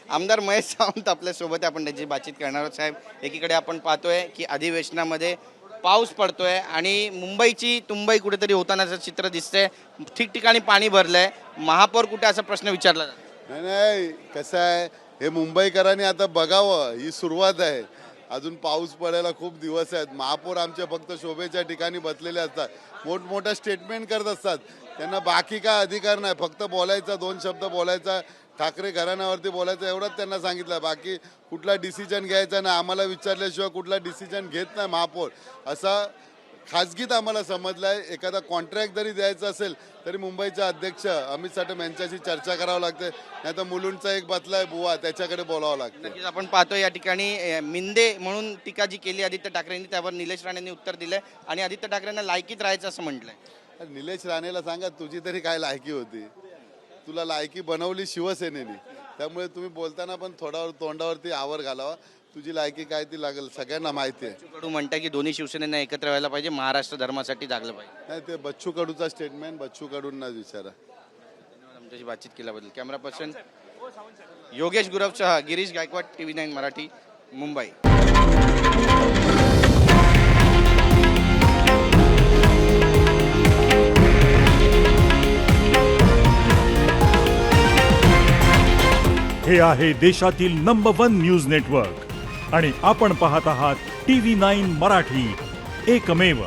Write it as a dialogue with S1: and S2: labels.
S1: आमदार महेश सावंत आपल्यासोबत आहे, आपण त्याची बातचीत करणार आहोत. साहेब, एकीकडे आपण पाहतोय की अधिवेशनामध्ये पाऊस पडतोय आणि मुंबईची तुंबई कुठेतरी होतानाचं चित्र दिसतंय. ठिकठिकाणी पाणी भरलंय. महापौर कुठे असा प्रश्न विचारला जातो.
S2: नाही नाही, कसं आहे, हे मुंबईकरांनी आता बघावं, ही सुरुवात आहे. अजून पाऊस पडायला खूप दिवस आहेत. महापौर आमचे फक्त शोभेच्या ठिकाणी बसलेले असतात, मोठमोठा स्टेटमेंट करत असतात. त्यांना बाकी काय अधिकार नाही, फक्त बोलायचा, 2 शब्द बोलायचा, ठाकरे घराण्यावरती बोलायचं, एवढंच त्यांना सांगितलं. बाकी कुठला डिसिजन घ्यायचा नाही, आम्हाला विचारल्याशिवाय कुठला डिसिजन घेत नाही महापौर, असा खाजगीत आम्हाला समजलं आहे. एखादा कॉन्ट्रॅक्ट जरी द्यायचा असेल तरी मुंबईचे अध्यक्ष अमित साटम यांच्याशी चर्चा करावं लागते, नाही तर मुलुंडचा एक बतलाय बुवा, त्याच्याकडे बोलावं लागतं.
S1: नक्कीच आपण पाहतो या ठिकाणी मिंदे म्हणून टीका जी केली आदित्य ठाकरेंनी, त्यावर निलेश राणेंनी उत्तर दिलंय आणि आदित्य ठाकरेंना लायकीत राहायचं असं म्हटलंय.
S2: निलेश राणेला सांगा, तुझी तरी काय लायकी होती? तुला लायकी बनवली शिवसेनेने, त्यामुळे तुम्ही बोलताना पण थोडावर तोंडावरती आवर घालावा. तुझी लायकी काय ती लागेल सगळ्यांना माहिती आहे.
S1: बच्चू कडू म्हणताय की दोन्ही शिवसेनेनं एकत्र व्हायला पाहिजे, महाराष्ट्र धर्मासाठी जागलं पाहिजे.
S2: नाही, ते बच्चू कडूचा स्टेटमेंट बच्चू कडूंना विचारा.
S1: आमच्याशी बातचीत केल्याबद्दल. कॅमेरा पर्सन योगेश गुरवसह गिरीश गायकवाड, TV9 मराठी, मुंबई.
S3: हे आहे देशातील नंबर 1 न्यूज नेटवर्क आणि आपण पाहत आहात TV9 मराठी, एकमेव.